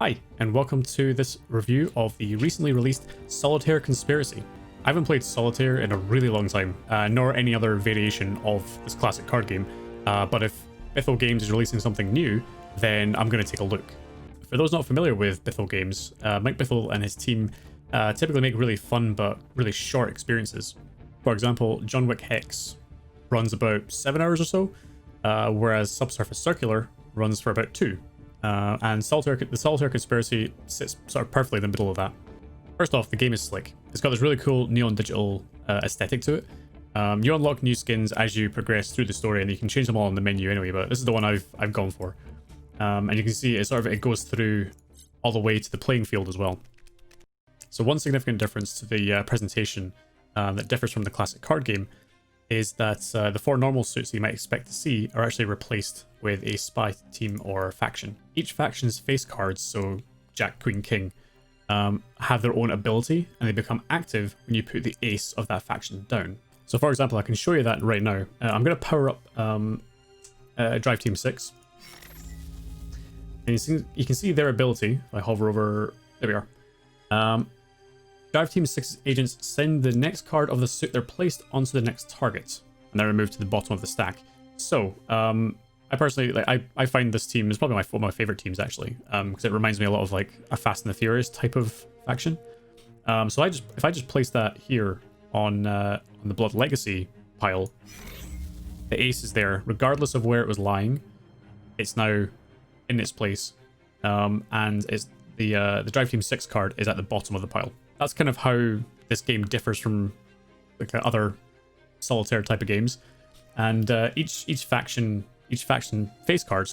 Hi, and welcome to this review of the recently released Solitaire Conspiracy. I haven't played Solitaire in a really long time, nor any other variation of this classic card game, but if Bithell Games is releasing something new, then I'm going to take a look. For those not familiar with Bithell Games, Mike Bithell and his team typically make really fun but really short experiences. For example, John Wick Hex runs about 7 hours or so, whereas Subsurface Circular runs for about 2. And the Solitaire Conspiracy sits sort of perfectly in the middle of that. First off, the game is slick. It's got this really cool neon digital aesthetic to it. You unlock new skins as you progress through the story, and you can change them all in the menu anyway, but this is the one I've gone for. And you can see it goes through all the way to the playing field as well. So one significant difference to the presentation that differs from the classic card game is that the 4 normal suits that you might expect to see are actually replaced with a spy team or faction. Each faction's face cards, so Jack, Queen, King, have their own ability, and they become active when you put the ace of that faction down. So for example, I can show you that right now. I'm going to power up Drive Team 6. And you can see their ability. If I hover over, there we are. Drive Team 6's agents send the next card of the suit they're placed onto the next target, and they're removed to the bottom of the stack. So, I personally, I find this team is probably one of my favorite teams, actually, because it reminds me a lot of like a Fast and the Furious type of faction. So if I just place that here on the Blood Legacy pile, the ace is there, regardless of where it was lying. It's now in its place, and it's the Drive Team 6 card is at the bottom of the pile. That's kind of how this game differs from like other Solitaire type of games, and each faction face card,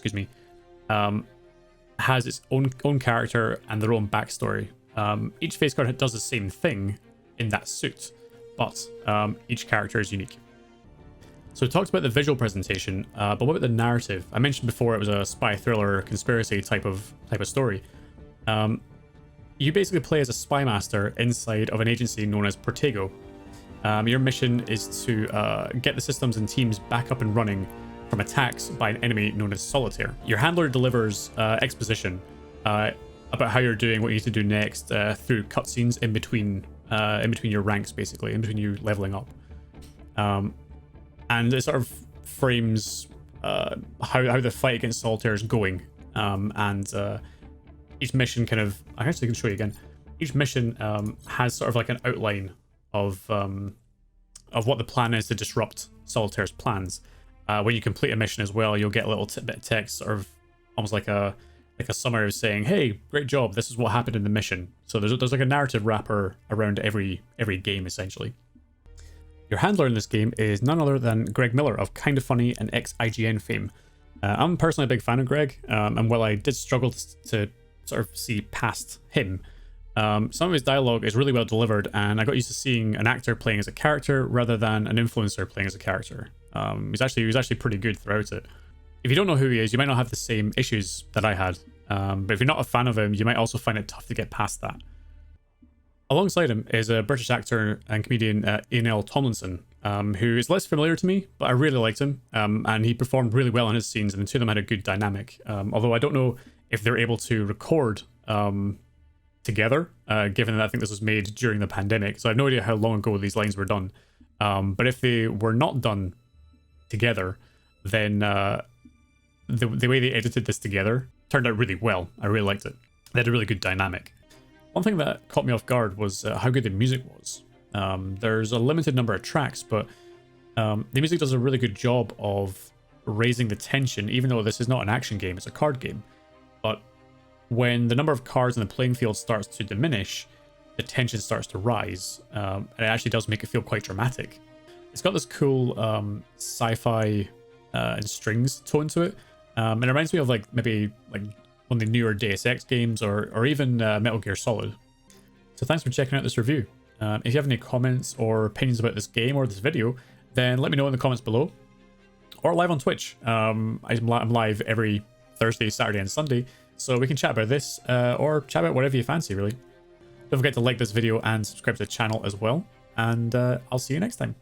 has its own character and their own backstory. Each face card does the same thing in that suit, but each character is unique. So we talked about the visual presentation, but what about the narrative? I mentioned before it was a spy thriller conspiracy type of story. You basically play as a spy master inside of an agency known as Protego. Your mission is to get the systems and teams back up and running from attacks by an enemy known as Solitaire. Your handler delivers exposition about how you're doing, what you need to do next, through cutscenes in between your ranks, basically, in between you leveling up. And it sort of frames how the fight against Solitaire is going, and each mission kind of, I actually can show you again. Each mission has sort of like an outline of what the plan is to disrupt Solitaire's plans. When you complete a mission as well, you'll get a little bit of text, sort of almost like a summary of saying, "Hey, great job! This is what happened in the mission." So there's like a narrative wrapper around every game essentially. Your handler in this game is none other than Greg Miller of Kinda Funny and ex-IGN fame. I'm personally a big fan of Greg, and while I did struggle to sort of see past him, some of his dialogue is really well delivered, and I got used to seeing an actor playing as a character rather than an influencer playing as a character. He was actually pretty good throughout it. If you don't know who he is, you might not have the same issues that I had, but if you're not a fan of him, you might also find it tough to get past that. Alongside him is a British actor and comedian Ian Tomlinson, who is less familiar to me, but I really liked him, and he performed really well in his scenes, and the two of them had a good dynamic. Although I don't know if they're able to record together, given that I think this was made during the pandemic, so I have no idea how long ago these lines were done. But if they were not done together, then the way they edited this together turned out really well. I really liked it. They had a really good dynamic. One thing that caught me off guard was how good the music was. There's a limited number of tracks, but the music does a really good job of raising the tension, even though this is not an action game, it's a card game. But when the number of cards in the playing field starts to diminish, the tension starts to rise, and it actually does make it feel quite dramatic. It's got this cool sci-fi and strings tone to it, and it reminds me of maybe one of the newer Deus Ex games, or even Metal Gear Solid. So thanks for checking out this review. If you have any comments or opinions about this game or this video, then let me know in the comments below, or live on Twitch. I'm live every Thursday, Saturday, and Sunday, so we can chat about this, or chat about whatever you fancy, really. Don't forget to like this video and subscribe to the channel as well, and I'll see you next time.